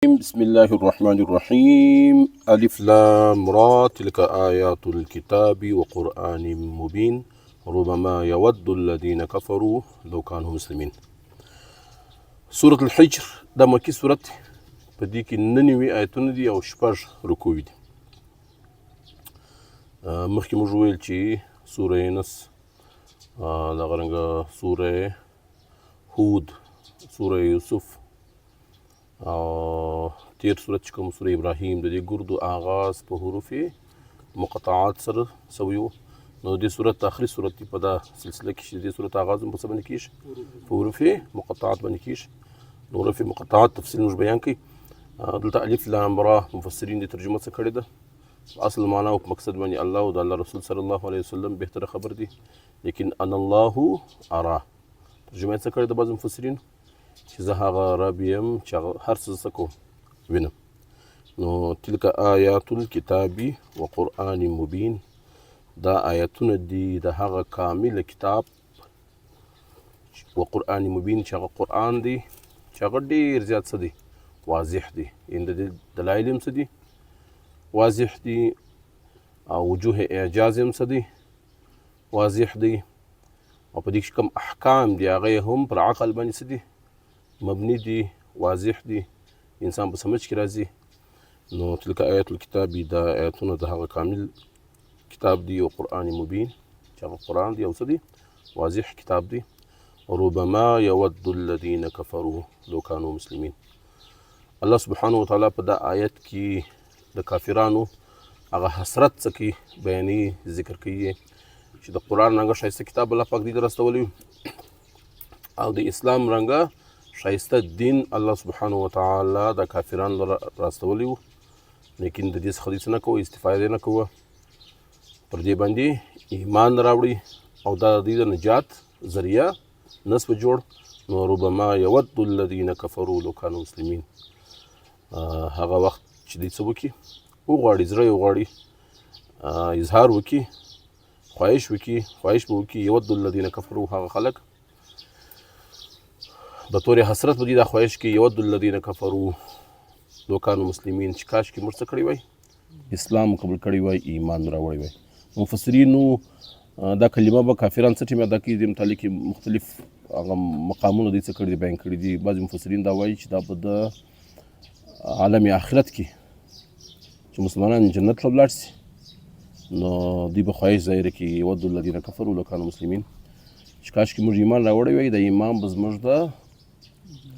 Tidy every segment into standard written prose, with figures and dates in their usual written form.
بسم الله الرحمن الرحيم. ألف لام را تلك آيات الكتاب وقرآن مبين ربما يود الذين كفروا لو كانوا مسلمين. سورة الحجر دا مكي سورة په دې کې 99 آیتونه دي او 6 رکوع دي. مخکې موږ ویل چې سوره نس دغه رنګه سوره هود، سوره یوسف او تیر صورت چې کوم سوره ابراهیم د دې ګردو آغاز په حروف مقطعات سره سوی و. نو د دې صورت آخري صورت دی په دا سلسله کې چې د دې صورت آغاز هم په څه باندې کېږي؟ په حروف مقطعات باندې کېږي. نو حروف مقطعات تفصیل موږ بیان کوي. دلته الف لام را مفسرین د ترجمه څه کړې ده؟ اصل معنا او مقصد باندې الله او د الله رسول صلی الله علیه وسلم بهتره خبر دی، لیکن ان الله ارا ترجمه څه کړې ده بعض مفسرین چې زه هغه رب یم چې هر څه څه کوم وینم. نو تلک آیات الکتاب و قرآن مبین، دا آیاتونه دي د هغه کامل کتاب و قرآن مبین چې هغه قرآن دی چې هغه ډېر زیات څه دی؟ واضح دی. ان د دلایل هم څه دي؟ واضح دی. او وجوه اعجاز هم څه دی؟ واضح دی. او په دې کې کوم احکام دي هغه هم پر عقل باندې څه دي؟ مبني دي، واضح دي، انسان په سمجھ کې راځي. نو تلک آیات الکتاب دا آیاتونه د هغه کامل کتاب دی او قرآن مبین چې هغه قرآن دی او څه دی؟ واضح کتاب دی. ربما یود الذین کفروا لو کانوا مسلمین. الله سبحانه وتعالی په دا آیت کې د کافرانو هغه حسرت څه کوي؟ بیانوي، ذکر کوي چې د قرآن رنګه ښایسته کتاب الله پاک دې ته راستولی او د اسلام رنګه ښایسته دین الله سبحانه وتعالی د کافرانو راستولی و، لیکن د دې څخه دوی څه نه کوه؟ استفاده نه کوه. پر دې باندې ایمان راوړي او دا د دوی د نجات ذریعه نسب جوړ. نو ربما یود الذین کفروا لو کانوا مسلمین، هغه وخت چې دوی څه وکړي؟ وغواړي، زړه یې وغواړي، اظهار وکړي، خواهش وکړي، خواهش به وکړي یود الذین کفروا، هغه خلک د طور حسرت به دي دا خواهش کوي یود الذین کفروا لو کانوا مسلمین، چې کاش کې موږ څه کړی وای؟ اسلام قبول کړی وای، ایمان راوړی وای. مفسرینو دا کلمه به کافران څه ټیم ادا کوي؟ دې متعلق مختلف هغه مقامونه دوی څه کړي دي، بیان کړي دي. بعضې مفسرین دا وایي چې دا به د عالم آخرت کې چې مسلمانان جنت ته ولاړ سي نو دوی به خواهش ظاهره کړي یود الذین کفروا لو کانوا مسلمین، چې کاش کې موږ ایمان راوړی وای، د ایمان به زموږ د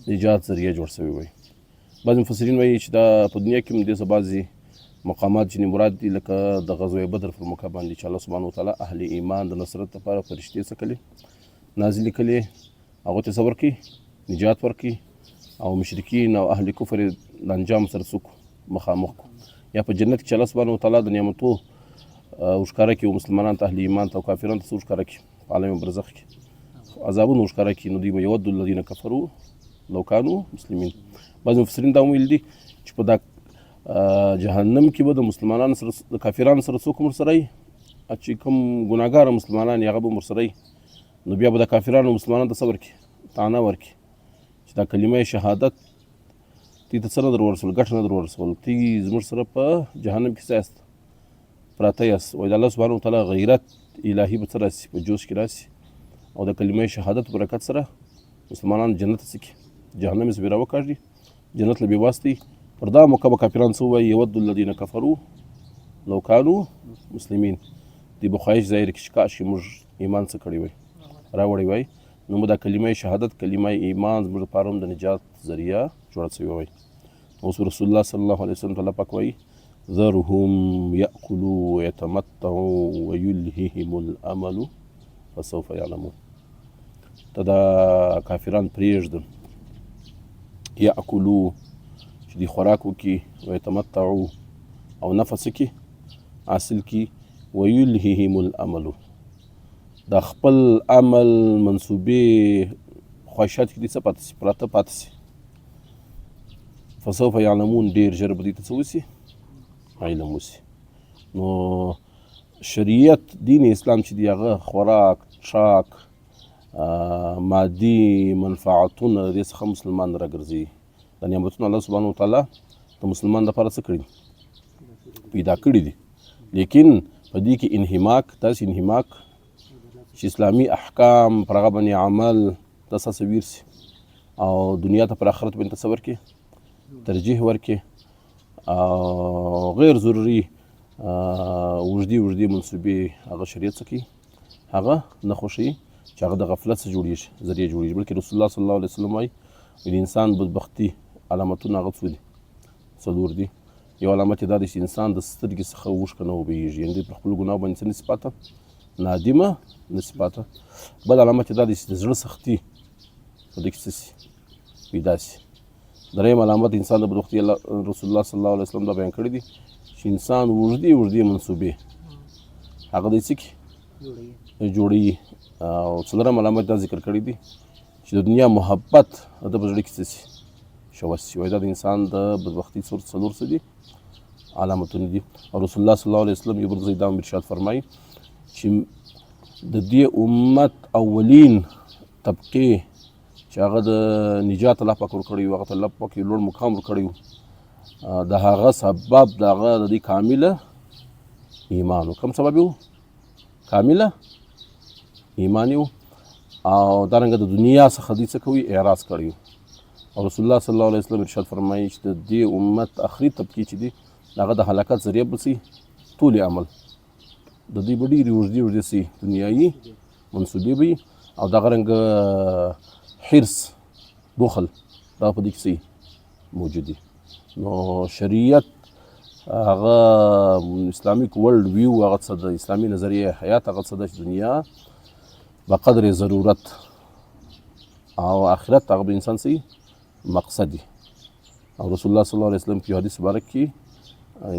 نجات ذریعه جوړ شوی وای. بعضې مفسرین وایي چې دا په دنیا کې هم دې څه بعضې مقامات ځینې مراد دي، لکه د غزوه بدر پر موقع باندې چې الله سبحانه وتعالی اهل ایمان د نصرت لپاره فرشتې څه کړي؟ نازلې کړي، هغو ته څه ورکړي؟ نجات ورکړي. او مشرکین او اهل کفر د انجام سره څوک مخامخ کړو، یا په جنت کې چې الله سبحانه وتعالی د نعمتو ورښکاره کړي او مسلمانان ته اهل ایمان ته او کافرانو ته څه ورښکاره کړي؟ په عالم برزخ کې عذابونه ورښکاره کړي. نو دوی به یود الذین کفروا لو کانوا مسلمین. بعضې مفسرین دا هم ویل دي چې په دا جهنم کې به د مسلمانانو سره د کافرانو سره څوک هم ورسره وي؟ چې کوم ګناهګاره مسلمانان هغه به هم ورسره وي. نو بیا به د کافرانو مسلمانانو ته څه ورکړي؟ طعنه ورکړي چې دا کلمه شهادت دوی ته څه نه در ورسول؟ ګټه نه در ورسول، دوی زموږ سره په جهنم کې څه یاست؟ پراته یاست. وایي د الله سبحانه وتعالی غیرت الهي به څه راسي؟ په جوش کې راسي او د کلمه شهادت برکت سره مسلمانان جنت ته څه کړي؟ جهنم یې سبیره وکاږي، جنت له بېواستي. پر دا موقع به کافران څه ووایي؟ یود الذین کفروا لو کانوا مسلمین. دوی به خواهش ظاهر کړي چې کاش چې موږ ایمان څه کړی وای، راوړی وای، نو به دا کلمه شهادت، کلمه ایمان زموږ لپاره هم د نجات ذریعه جوړه شوې وای. اوس رسول الله صلی الله علیه وسلم ته الله پاک وایي ذرهم یأکلوا ویتمتعوا ویلههم الامل فسوف یعلمون. ته دا کافران پرېږده، یأکلوا چې دوی خوراک وکړي، ویتمتعوا او نفس وکړي، حاصل کړي، ویلههم الامل دا خپل عمل منصوبې خواهشات کې دي څه پاتې سي؟ پراته پاتې سي. فسوف یعلمون ډېر ژر به دوی ته څه وسي؟ علم وسي. نو شریعت دین اسلام چې دی هغه خوراک، څښاک، مادي منفعتونه د دې څخه مسلمان راګرځوي. دا نعمتونه الله سبحانه وتعالی د مسلمان لپاره څه کړي پیدا کړي دي، لیکن په دې کې انهماک، داسې انهماک چې اسلامي احکام پر هغه باندې عمل داسې تصویر سي او دنیا ته پر آخرت باندې تصور کې ترجیح ورکړي او غیر ضروري وجدي منصوبې هغه شریعت څه کوي، هغه نه خوښوي چې هغه د غفلت څخه جوړېږي، ذریعه جوړېږي. بلکې رسول الله صلی الله علیه وسلم وایي د انسان بدبختي علامتونه هغه څو دي؟ څلور دي. یو علامت یې دا دی چې انسان د سترګې څخه اوښکه نه وبهېږي، یعنې پر خپلو ګناهو باندې څه نسي پاته؟ نادمه نسي پاته. بل علامت یې دا دی چې د زړه سختي په دې کې څه سي؟ پیدا سي. درېیم علامت انسان د بدبختي رسول الله صلی الله علیه وسلم دا بیان کړی دی چې انسان اوږدې منصوبې هغه دی څه کړي؟ جوړوي. او څلورم علامت دا ذکر کړی دی چې د دنیا محبت د په زړه کې څه سي؟ شوه سي. وایي دا د انسان د بدبختي څلور څه دي؟ علامتونه دي. او رسول الله صلی الله علیه وسلم یو بل ځای دا ارشاد فرمایي چې د دې امت اولین طبقې چې هغه د نجات الله پاک ورکړی وو، هغه ته الله پاک یو لوړ مقام ورکړی وو، د هغه سبب د هغه د دې کامله ایمان و. کوم سبب و؟ کامله ایمان و. او دارنګه د دنیا څخه دوی څه کوي؟ اعراض کړی وو. او رسول الله صلی الله علیه وسلم ارشاد فرمایي چې د دې امت آخري طبقې چې دي هغه د هلاکت ذریعه به څه ټولې عمل د دوی به ډېرې اوږدې سي دنیایي منصوبې به وي، او دغه رنګه حرص بخل دا په دې کې څه موجود دي. نو شریعت هغه اسلامیک ورلډ ویو هغه څه د اسلامي نظریه حیات هغه څه ده چې دنیا به قدر ضرورت او آخرت هغه به انسان څه مقصد دي. او رسول الله صلی الله علیه وسلم په حدیث مبارک کې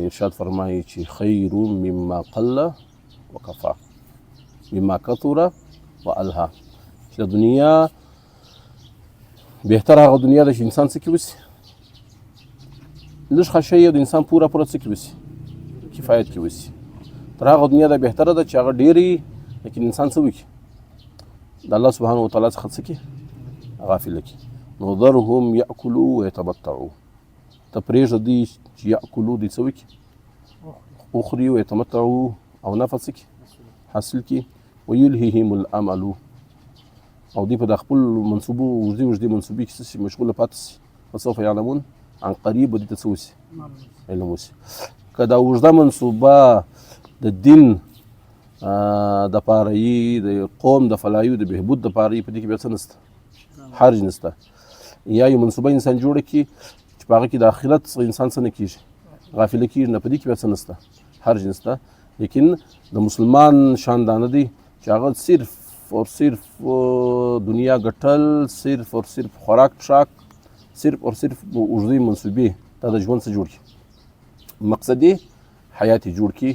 ارشاد فرمایي چې خیر مما قل وکفا مما کثر والها، چې د دنیا بهتر هغه دنیا ده چې انسان څه کې وسي لږ ښه شی د انسان پوره څه کې وسي کفایت کې وسي، تر هغه دنیا ده بهتره ده چې هغه ډېرې لیکن انسان څه وکړي د الله سبحانه وتعالی څخه څه کړي غافله کړي. نو ذرهم یأکلوا ویتمتعوا، ته پرېږده دوی چې یأکلوا دوی څه وکړي وخوري، ویتمتعوا او نفع څه کړي حاصل کړي، ویلههم الامل او دوی په د خپل منصوبو اوږدې منصوبې کې څه شي مشغوله پاتې شي. فسوف یعلمون عن قریب به دوی ته څه وسي علم وسي. که دا اوږده منصوبه د دین دپاره یي، د قوم د فلاحي د بهبود دپاره یي، په دې کې بیا څه نشته، حرج نشته. یا یو منصوبه انسان جوړه کړي چې په هغه کې د آخرت څخه انسان څه نه کېږي غافله کېږي، نه په دې کې بیا څه نشته، حرج نشته. لیکن د مسلمان شان دا نه دی چې هغه صرف اور صرف دنیا ګټل، صرف اور صرف خوراک ټراک، صرف اور صرف اوږدې منصوبې دا د ژوند څه جوړ کړي مقصد یې حیات یې جوړ کړي.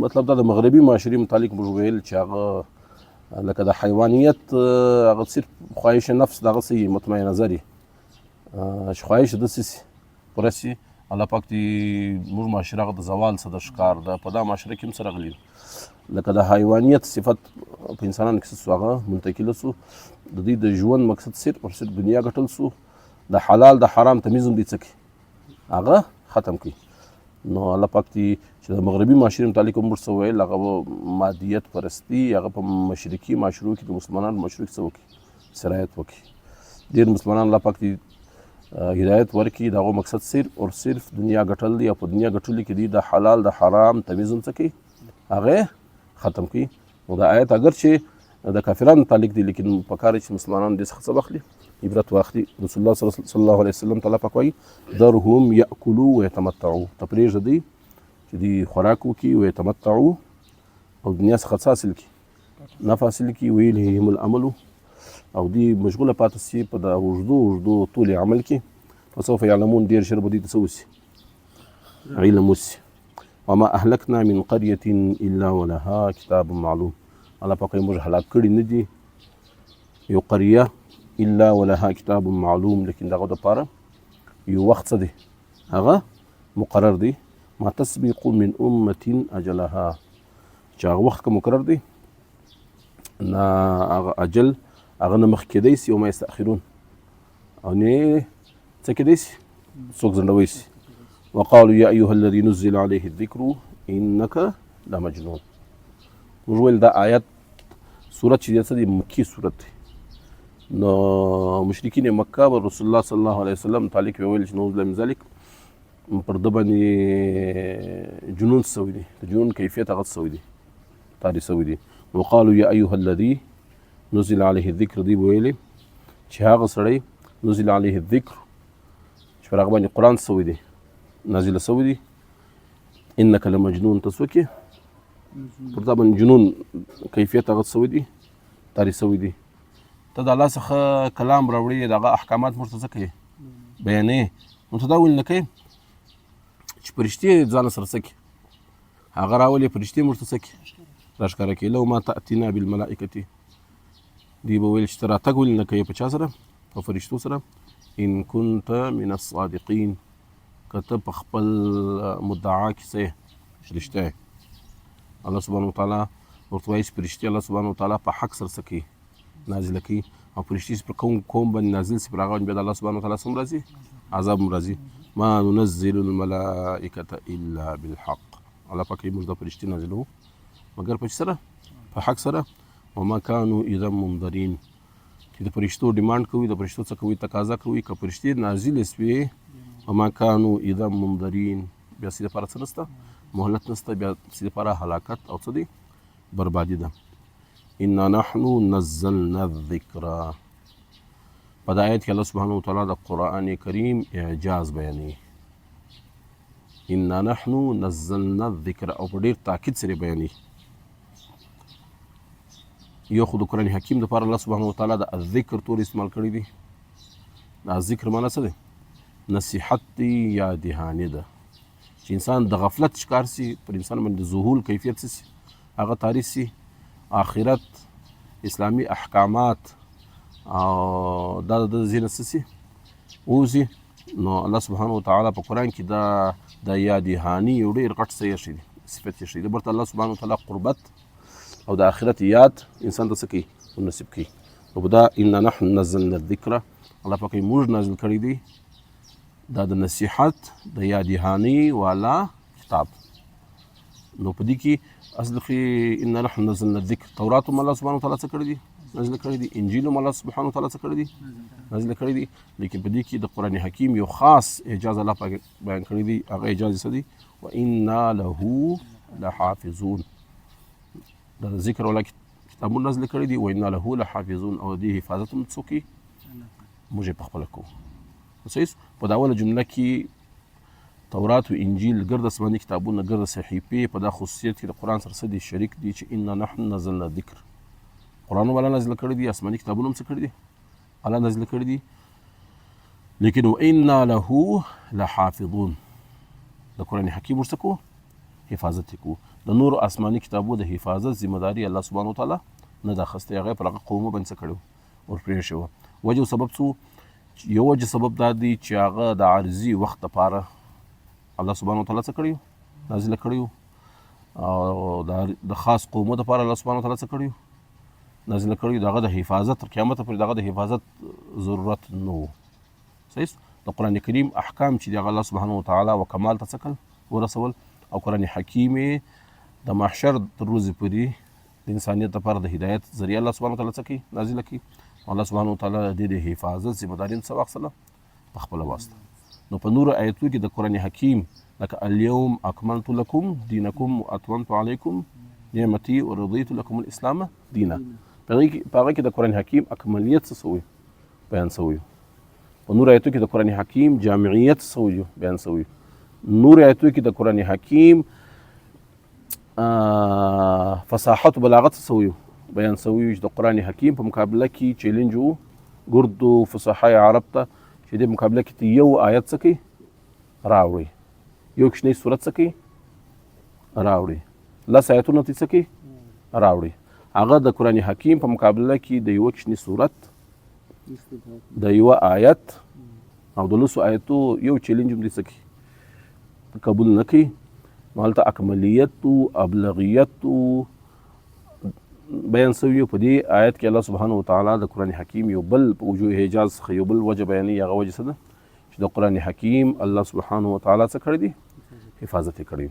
مطلب دا د مغربي معاشرې متعلق موږ ویل چې هغه لکه د حیوانیت هغه صرف خواهش نفس دغه څه مطمئن نظر یي چې خواهش داسې سي پوره سي. الله پاک دې موږ معاشره هغه د زوال څه د ښکار ده په دا معاشره کې هم څه راغلي لکه د حیوانیت صفت په انسانانو کې څه سو هغه منتقله سو. د دوی د ژوند مقصد صرف اور صرف دنیا ګټل سو، د حلال د حرام تمیز هم دوی څه کړي هغه ختم کړي. نو الله پاک دې چې د مغربي معاشرې متعلق هم موږ څه ویل هغه مادیت پرستي هغه په مشرقي معاشرو کې د مسلمانانو معاشرو کې څه وکړي سرایت وکړي. ډېر مسلمانان الله پاک دې هدایت ورکړي د هغو مقصد صرف اور صرف دنیا ګټل دی، او په دنیا ګټلو کې دوی د حلال د حرام تمیز هم څه کوي هغه ختم کړي. نو دا آیت اگر چې د کافرانو متعلق دی لیکن پکار چې مسلمانان دې څخه څه واخلي عبرت واخلي. رسول الله صلی الله علیه وسلم تعالی پاک وایي ذرهم یأکلوا ویتمتعوا، ته پرېږده دوی چې دوی خوراک وکړي ویتمتعوا او دنیا څخه څه حاصل کړي نفع حاصل کړي، ویلههم الامل او دوی مشغوله پاتې سي په د اوږدو طول عمل کې. فسوف یعلمون ډېر ژر به دوی ته څه وسي علم وسي. وما اهلکنا من قرية الا ولها کتاب معلوم، الله پاک موږ هلاک کړي نه دي یو قریه الا ولها کتاب معلوم، لیکن دغه دپاره یو وخت څه دی هغه مقرر دی. ما تسبق من امة اجلها، چې هغه وخت که مقرر دی نه هغه اجل هغه نه مخکې کیدی سي، وما یستأخرون او نه څه کېدی شي څوک ځنډوی شي. وقالوا یا ایها الذي نزل عليه الذکر انک لمجنون. موږ ویل دا آیت سورت چې څه دی مکی سورت دی. نو مشرکین مکه به رسول الله صلی الله علیه وسلم تعالی کې ویل چې نعوذ بالله من ذلک پر ده باندې جنون سوی دی، د جنون کیفیت هغه سوی دی، تاری سوی دی. وقالوا یا ایها الذي نزل عليه الذکر دی ویلې چې هغه سړی نزل عليه الذکر چې پر هغه باندې قرآن سوی دی، نازله سوی دی، انک لمجنون ته څوک یې پر تا باندې جنون کیفیت هغه سوی دی، تاری سوی دی. ته د الله څخه کلام راوړي، دغه احکامات موږ ته څه کوي بیانوي، نو ته دا ولې نه کوې چې فرشتې ځان سره څه کړي، هغه راولي فرشتې موږ ته څه کړي راښکاره کړي. لو ما تأتینا بالملائکة دی به ویل چې ته راتګ ولې نه کوې په چا سره، په فرشتو سره. ان كنت من الصادقین، که ته په خپل مدعا کې څه رښتیا یې. الله سبحانه وتعالی ورته وایي چې فرشتې الله سبحانه وتعالی په حق سره څه کوي نازله کوي، او فرشتې چې پر کوم باندې نازل شي پر هغه باندې بیا د الله سبحانه وتعالی څه راځي عذاب هم راځي. ما ننزل الملائکة الا بالحق. الله پاک موږ د فرشتې نازلوو مګر په سره په حق سره. وما كانوا اذا منظرین، چې د فرشتو ډیمانډ کوي، د فرشتو څه کوي تقاضا کوي، که فرشتې نازلې شوې وما كانوا اذا منظرین، بیا سې دپاره څه نشته مهلت نشته، بیا سې دپاره هلاکت او څه دی بربادي ده. انا نحن نزلنا الذکر، په دا آیت کې الله سبحانه وتعالی د قرآن کریم اعجاز بیانوي. انا نحن نزلنا الذکر، او په ډېر تاکید سره بیانوي. یو خو د قرآن حکیم دپاره الله سبحانه وتعالی د الذکر تور استعمال کړی دی. دا ذکر معنا څه دی؟ نصیحت دی یا دهاني ده، چې انسان د غفلت ښکار سي، پر انسان باندې د ذهول کیفیت څه سي هغه تاریخ سي، آخرت اسلامی احکامات او دا د ذهن څه سي ووځي. نو الله سبحانه وتعالی په قرآن کې دا یا دهاني یو ډېر غټ څه یې دی صفت یې دی. برته الله سبحانه وتعالی قربت او د آخرت یاد انسان ته څه کوي نصیب کوي. او دا انا نحن نزلنا الذکر، الله پاک موږ نازل کړی دی دا د نصیحت د یا دهاني والا کتاب. نو په دې کې اصل کې انا نحن نزلنا الذکر، تورات هم الله سبحانه وتعالی څه کړی دی نازل کړی دی، انجیل هم الله سبحانه وتعالی څه کړی دی نازل کړی دی. لیکن په دې کې د قرآن حکیم یو خاص اعجاز الله پاک بیان کړی دی، هغه اعجاز څه دی؟ وانا له لحافظون. دا ذکر والا کتابونه نازل کړی دی، وانا له لحافظون، او دې حفاظت هم څوک کوي موږ یې پخپله کوو. صحیح. په دا اوله جمله کې تورات و انجیل ګرد آسماني کتابونه ګرد صحیفې په دا خصوصیت کې د قرآن سره څه دي شریک دي چې انا نحن نزلنا ذکر. قرآن هم الله نازل کړی دی، آسماني کتابونه هم څه کړي دي الله نازل کړي دي. لیکن وانا له لحافظون، د قرآن حکیم ورڅه کوو حفاظت یې کوو. د نور آسماني کتابو د حفاظت ذمه داري الله سبحانه وتعالی نه ده اخیستې، هغه یې پر هغه قومو باندې څه کړی ور پرېښې وه. وجه او سبب څه یو وجه سبب دا دی چې هغه د عارضي وخت لپاره الله سبحانه وتعالی څه کړی نازله کړی، او د خاص قومو لپاره الله سبحانه وتعالی څه کړی نازله کړی، دغه د حفاظت تر قیامته پورې دغه د حفاظت ضرورت نه و. صحیح. د قرآن کریم احکام چې دغه الله سبحانه وتعالی و کمال ته څه کړل ورسول، او قرآن حکیم د محشر تر ورځې پورې د انسانیت لپاره د هدایت ذریعه الله سبحانه وتعالی څه کوي نازله کوي. الله سبحانه وتعالی د دې حفاظت ذمه داري څه واخیستله په خپله واسطه. نو په نورو آیتونو کې د قرآن حکیم لکه الیوم اکملت لکم دینکم واتممت علیکم نعمتي ورضیت لکم الاسلام دینا، په هغه کې د قرآن حکیم اکملیت څه سوی بیان سوی. په نورو آیتونو کې د قرآن حکیم جامعیت سوی بیان سوی. نور آیتونو کې د قرآن حکیم فصاحت و بلاغت سوی بیان سوی، چې د قرآن حکیم په مقابله کې چیلنج و ګردو فصحای عرب ته چې د مقابله کې یو آیت څه کوي راوړي، یو کوچنی صورت څه کوي راوړي، لس آیتونه څه کوي راوړي. هغه د قرآن حکیم په مقابله کې د یو کوچني صورت د یو آیت او د لسو آیتو یو چیلنج هم دې څه کوي قبول نه کوي. نو هلته اکملیت و ابلغیت و بیان شوي په دې آیت کې الله سبحانه وتعالی د قرآن حکیم یو بل په وجوه اعجاز څخه یو بل وجه بیانوي. هغه وجه څه ده چې د قرآن حکیم الله سبحانه وتعالی څه کړی دی؟ حفاظت یې کړی.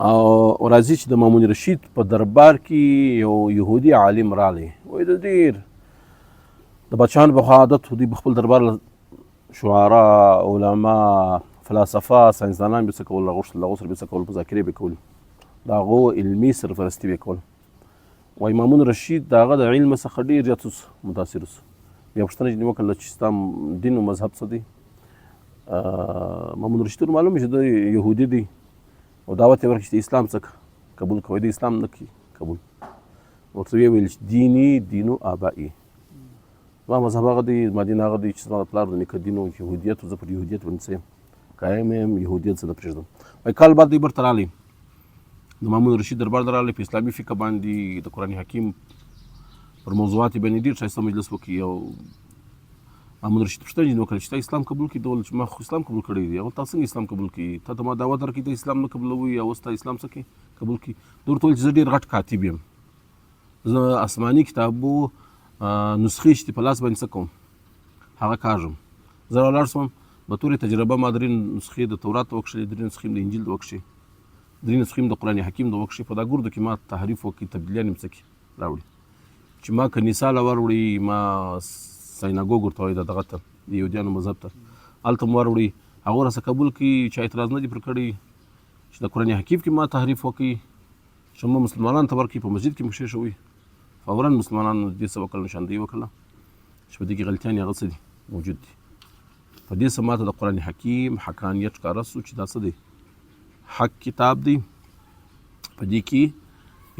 او راځي چې د مامون رشید په دربار کې یو یهودي عالم راغلی. وایي د ډېر د بادشاهانو پخوا عادت دوی په خپل دربار شعرا، علما، فلاسفه، ساینسدانان به څه کول، هغو سره به څه کول، مذاکرې به کول، د هغو علمي سرپرستي به یې کول. وایي مامون رشید د هغه د علم څخه ډېر زیات متاثر سو. بیا پوښتنه یې وکړله چې ستا دین او مذهب څه دی؟ مامون رشید ورته معلوم چې د یهودي دی او دعوت یې ورکړ چې د اسلام څخه قبول کوي. د اسلام نه کوي قبول. ورته ویې ویل چې دیني دینو آبائي، زما مذهب هغه دی، زما دین هغه دی چې زما د پلار د نیکه دین او یهودیت، زه پر یهودیت باندې څه یم قایم یم، یهودیت زه نه پرېږدم. وایي کال بعد دی برته راغلی، د مامون رشید دربار ته راغلی، په اسلامي فقه باندې د قرآن حکیم پر موضوعات باندې ډېر ښایسته مجلس وکړي. او مامون رشید پوښتنه یې وکړه چې تا اسلام قبول کړي؟ ده وویل چې ما خو اسلام قبول کړی دی. هغه تا څنګه اسلام قبول کړي؟ تا ته ما دعوت درکړي ته اسلام نه قبولوي او اوس تا اسلام څه کوي قبول کړي؟ ده ورته وویل چې زه ډېر غټ کاتب یم، زه آسماني کتابو نسخې چې په لاس باندې څه کوم هغه کاږم. زه ولاړ شوم به طور تجربه ما 3 نسخې د تورات وکښلې، 3 نسخې د انجیل وکښې، 3 نسخې د قرآن حکیم د وکښې. په دا ګردو کې ما تحریف وکړي، تبدیلیان یې څه راوړي چې ما کنیسه له وروړي، ما سایناګوګ ورته وایي دغه ته د یهودیانو مذهب ته، هلته مو وروړي، هغو راسه قبول کړي چې اعتراض نه دي پر کړي چې د قرآن حکیم کې ما تحریف وکړي، چې ما مسلمانانو ته ورکړي، په مسجد کې مو کښېښوي. فورا مسلمانانو دې څه وکړل، نشاندهي وکړله چې په دې کې غلطیان یې هغه څه دي موجود دي. په دې څه ماته د قرآن حکیم حقانیت ښکاره سو چې دا څه دی، حق کتاب دی. په دې کې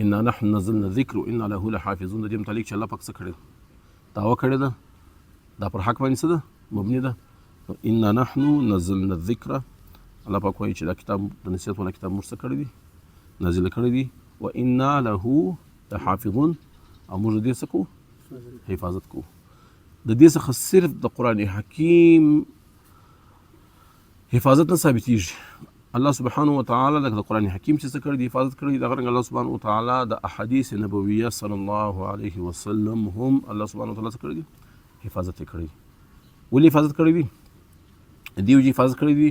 انا نحن نزلنا الذکر وانا له لحافظون، د دې متعلق چې الله پاک څه کړی ده، دعوه کړې ده، دا پر حق باندې څه ده مبني ده. انا نحن نزلنا الذکر، الله پاک وایي چې دا کتاب د نصیحت والا کتاب موږ څه کړی دی، نازل کړی دی. وانا له لحافظون، او موږ د دې څه کوو، حفاظت کوو. د دې څخه صرف د قرآن حکیم حفاظت نه ثابتېږي. الله سبحانه وتعالی د قرآن حکیم چې څه کړی دی حفاظت کړی دی، دغه رنګ الله سبحانه وتعالی د احادیث نبویه صلی الله علیه وسلم هم الله سبحانه وتعالی څه کړی دی، حفاظت یې کړی دی. ولې حفاظت کړی دی؟ دې وجې حفاظت کړی دی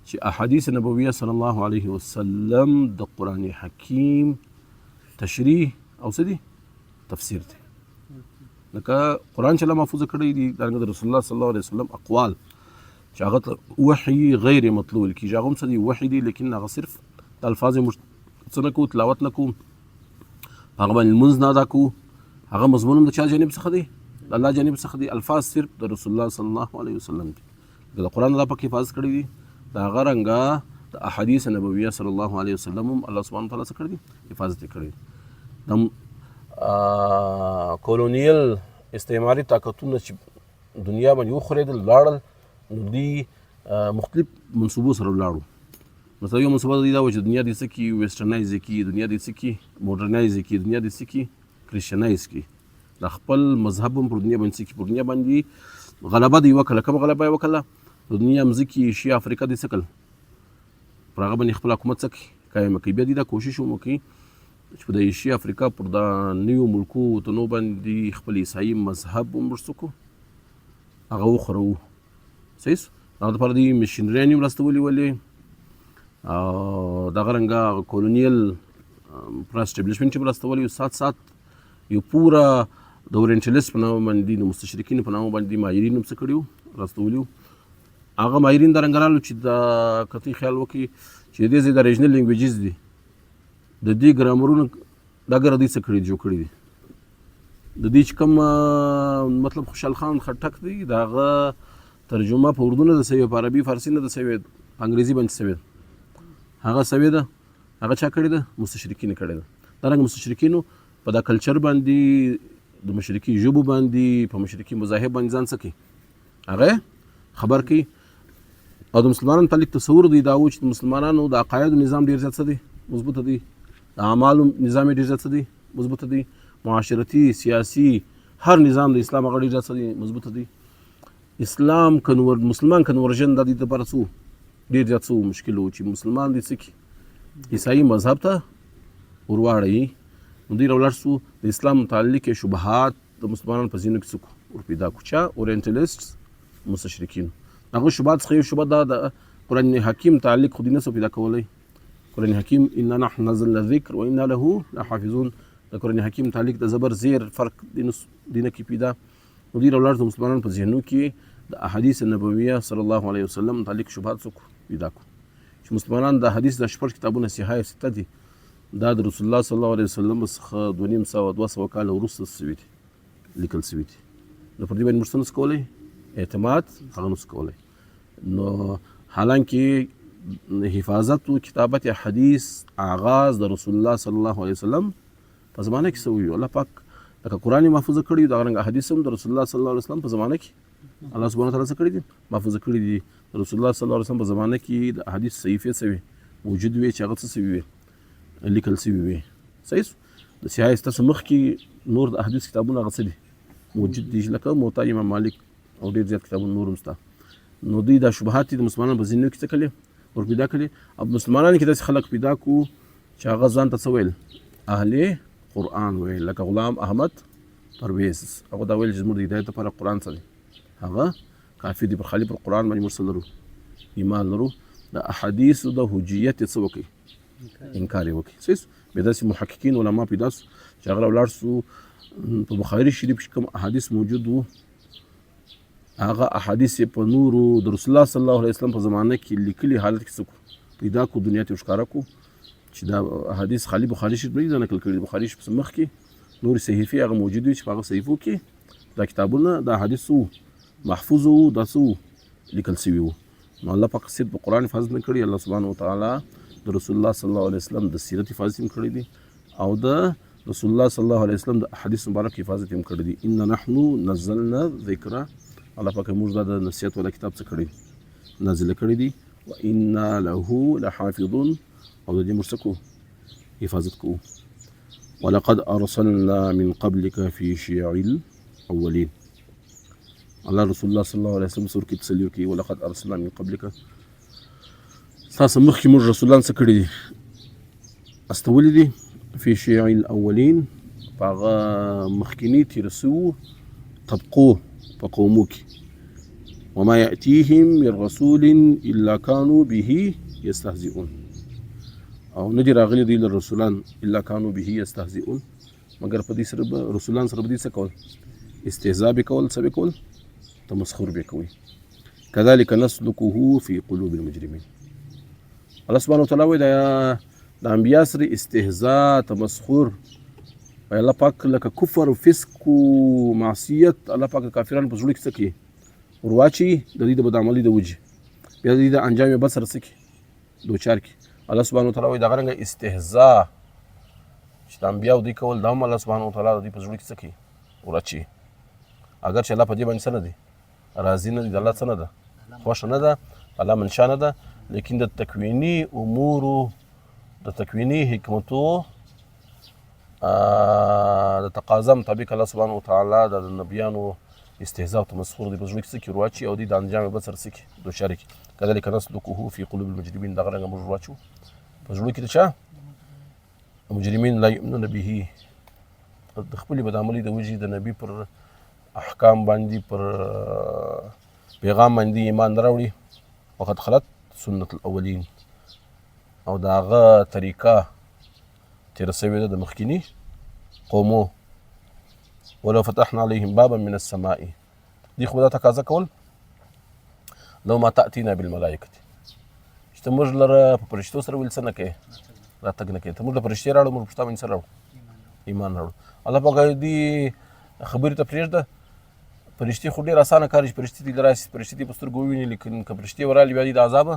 چې احادیث نبویه صلی الله علیه وسلم د قرآن حکیم تشریح او څه دی، تفسیر دی. لکه قرآن چې الله محفوظ کړی دی، دا رنګ د رسول الله صلی الله علیه وسلم اقوال چې هغه ته وحي غیر مطلوب ویل کېږي، هغه هم څه دي، وحي دی، لیکن هغه صرف د الفاظ یې موږ څه نه کوو، تلاوت نه کوو، هغه باندې لمونځ نه ادا کوو، هغه مضمون هم د چا جانب څخه دی، د الله جانب څخه دی. الفاظ صرف د رسول الله صلی الله علیه وسلم دي. د قرآن الله پاک حفاظت کړی دی، د هغه رنګه د احادیث نبویه صلی الله علیه وسلم هم الله سبحانه وتعالی څه کړی دی، حفاظت یې کړی دی. د کولونیل استعماري طاقتونه چې دنیا باندې وخورېدل، لاړل، نو دوی مختلف منصوبو سره ولاړو. مثلا یو منصوبه دوی دا وه چې دنیا دې څه کړي، ویسټرنایز یې کړي، دنیا دې څه کړي، موډرنایز یې کړي، دنیا دې څه کړي، کرسچنایز کړي، د خپل مذهب هم پر دنیا باندې څه کړي، پر دنیا باندې غلبه دې وکړله. کومه غلبه یې وکړله؟ د دنیا مځکې ایشیا افریقا دې څه کړل، پر هغه باندې خپل حکومت څه کړي، قایم کړي. بیا دې دا کوشش هم وکړي چې په د ایشیا افریقا پر دا نویو ملکو وطنو باندې خپل عیسایي مذهب هم ورڅه کړو، هغه وخوروو. صحیح سو. هغه دپاره دوی مشینریان یې مرسته ولولې، او دغه رنګه کولونیل پر اسټبلیشمنټ یې مرسته ولې، سات سات یو پوره د اورینټلیست په نامه باندې، د مستشرقینو په نامه باندې ماهرین هم څه کړي، مرسته ولي. هغه ماهرین دا رنګه رالو چې د کتۍ خیال وکړي چې د دې ځای د ریجنل لینګویجز دي، د دې ګرامرونه دا ګره دوی څه کړي، جوړ کړي دي. د دې چې کوم مطلب خوشحال خان خټک دی، د هغه ترجمه په اردو نه ده سوې، په عربي فارسي نه ده سوې، په انګریزي باندې سوې، هغه سوې ده، هغه چا کړې ده، مستشرقینو کړې ده. دا رنګه مستشرقینو په دا کلچر باندې، د مشرقي ژبو باندې، په مشرقي مذاهب باندې ځان څه کوي، هغه خبر کوي. او د مسلمانانو متعلق تصور دی دا و چې د مسلمانانو د عقایدو نظام ډېر زیات څه دی، مضبوطه دی، د اعمالو نظام یې ډېر زیات څه دی، مضبوطه دی، معاشرتي، سیاسي، هر نظام د اسلام هغه ډېر زیات څه دی، مضبوطه دی. اسلام مسلمان کنورژن د دې لپاره څه ډېر زیات څه مشکل و چې مسلمان دې څه کړي، عیسایي مذهب ته ورواړوي، نو دوی راولاړ سو د اسلام متعلق شبهات د مسلمانانو په ذهنو کې څه ور پیدا کړو چا اورینټلیسټس مستشرقین هغه شبهات څخه یو شبهه دا د قرآن حکیم تعلق خو دې نه سو پیدا کولی قرآن حکیم انا نحن نزلنا الذکر وانا له لحافظون د قرآن حکیم تعلق د زبر زیر فرق دینه کې پیدا نو دوی راولاړ د مسلمانانو په ذهنو کې د احادیث نبویه صلی الله علیه وسلم متعلق شبهات څه پیدا کړو چې مسلمانان د حدیث د شپږ کتابونه صحیح سته دي دا د رسول الله صلی الله علیه وسلم څخه 200 کاله وروسته سوي دي لیکل سوي دي نو پر دې باندې موږ څه نشو کولی اعتماد هغه نشو کولی نو حالانکه حفاظت و کتابت حدیث آغاز د رسول الله صلی الله علیه وسلم په زمانه کې سوي الله پاک لکه قرآن محفوظه کړي دا رنګ حدیث هم د رسول الله صلی الله علیه وسلم په زمانه کې الله سبحانه وتعالی څه کړي دي محفوظه کړي دي رسول الله صلی الله علیه وسلم په زمانه کې د حدیث صحیفه سوي موجود وي چې هغه څه سوي وي لیکل سوي وي صحیح د صحیح ستاسو مخ کې نور د احادیث کتابونه هغه څه دي موجود دي لکه موطا امام مالک او ډېر زیات کتابونه نور هم شته نو دوی دا شبهات د مسلمانانو په ذهنو کې څه کړي ور پیدا کړي او مسلمانانو کې داسې خلک پیدا کړو چې هغه ځان ته څه ویل اهل قرآن ویل لکه غلام احمد پرویز هغه دا ویل چې زموږ د هدایت لپاره قرآن څه دی هغه کافي دی پر خالي پر قرآن باندې موږ څه لرو ایمان لرو د احادیثو د حجیت څه وکړي انکار یې وکړي صحیح بیا داسې محققین علما پیدا سو چې هغه ولاړ سو په بخاري شریف کې کوم احادیث موجود وو هغه احادیث په نورو د رسول الله صلی الله علیه وسلم په زمانه کې لیکلي حالت کې څه پیدا کو دنیا ته ښکارا کو چې دا احادیث خالي بخاري شریف نه نقل کړي بخاري شریف مخ کې نور صحیفه هغه موجود وي چې هغه صحیفو کې دا کتابونه د احادیثو محفوظ وو داسو لیکل شوي وو نو الله پاک صرف په قرآن حفاظت نه کړي الله سبحانه وتعالی د رسول الله صلی الله علیه وسلم د سیرت حفاظت هم کړی دی او د رسول الله صلی الله علیه وسلم د احادیث مبارک حفاظت هم کړی دی ان نحن نزلنا الذکر الله پاک موږ دا د نصیحت ولا کتاب څخه کړی نازل کړی دی و انا له لحافظون او د دې مرسکو حفاظت کوو ولقد ارسلنا من قبلك في شيع الاولين الله رسول الله صلی الله علیه وسلم سور کې تسلیو کې ولقد ارسلنا من قبلك تاسو مخکې موږ رسولان څه کړي دي استولي دي في شيع الاولين هغه مخکینی تیر سوو طبقو په قومو کې وما يأتيهم من رسول الا كانوا به يستهزئون او ندی راغلي دي للرسولان الا كانوا به يستهزئون مگر په دې سره رسولان سره دې څه کول استهزاء به کول څه به کول تمسخر به کوي كذلك نسلكه في قلوب المجرمين الله سبحانه وتعالى وایي د انبیا سره استهزاء تمسخر الله پاک لکه کفر او فسق او معصیت الله پاک کافرانو په زړه کې څه کوي ورواچي د دې د بدعملي د وجه بیا د دې د انجام بس سره څه کوي دوچار کوي الله سبحانه وتعالى وایي دغه رنګه استهزاء چې د انبیاو دوی کول دا هم الله سبحانه وتعالى د دې په زړه کې څه کوي ورواچي اگر چې الله په دې باندې څه نه دی راضي نه دی د الله څه نه ده خوښه نه ده الله منشا نه ده لیکن د تکوینی امورو د تکوینی حکمتو د تقاضا مطابق الله سبحانه وتعالی د نبیانو استهزاء او تمسخر د بزرګ څخه ورواچي او د انجام به سر سکی دو شریک كذلك نسلكه في قلوب المجرمين دغه رنګ موږ ورواچو په زړه کې چې مجرمین لا یؤمنون به د خپل بدعملي د وجې د نبی پر احکام باندې پر پیغام باندې ایمان دراوړي وقت خلت سنت الاولین او داغه طریقه تیر سوی ده د مخکینی قومو ولو فتحنا عليهم بابا من السماء دي خو دا تقاضا کول لو ما تأتينا بالملائکه چې موږ لره په فرشتو سره ویل څه نه کوي راتګ نه کوي ته موږ د فرشتې راړو موږ پښتا باندې سره راړو ایمان راړو الله پاک دې خبرې ته پرېږده فرشتې خو ډېر اسانه کار چې فرشتې دې راشي فرشتې دې په سترګو وویني لیکن که فرشتې ورالي بیا دې د عذابه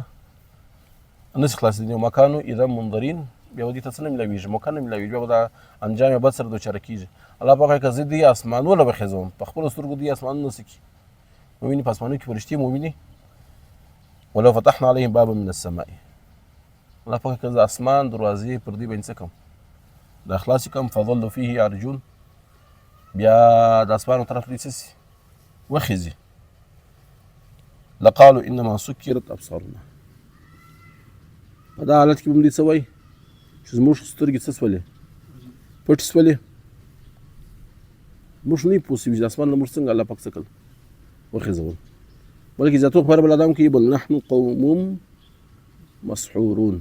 نشي خلاصېدلی مکانو اذا منظرین بیا دې ته څه نه میلاویږي موقع نه میلاویږي بیا به د انجام بد سره دوچاره کېږي الله پاک که زه دې اسمانونه به خېزوم په خپلو سترګو دې اسمانونه څه کړي وویني په اسمانونو کې فرشتې مو وویني ولو فتحنا عليهم بابا من السماء الله پاک که زه اسمان دروازې پر دې باندې څه کړم د خلاصې کړم فظلوا فيه يعرجون بیا د اسمانو طرف دې څه سي وخېزي لقالوا انما سكرت ابصارنا په دا حالت کې به هم دې څه وایي چې زموږ سترګې څه سولې پټ سولې موږ نه پوه شوي چې د اسمان نه موږ څنګه الله پاک څه کړل وخېځول بلکې ذاتو خبره بل ادم کوي بل نحن قوم مسحورون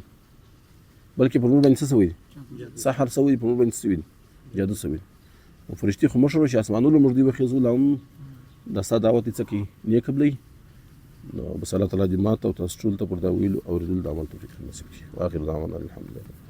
بلکې په موږ باندې څه سوي سحر سوي په موږ باندې سوي جادو سوي او فرشتي خو مشر چې اسمانونو موږ دی وخېځول هم د ستا دعوت یې څه کوي نه یې قبلوي نو بس الله تعالی دې ماته او تاسو ټول ته پر دا ویلو اورېدلو د عمل توفیق نصیب کړي واخر دعوانا الحمدلله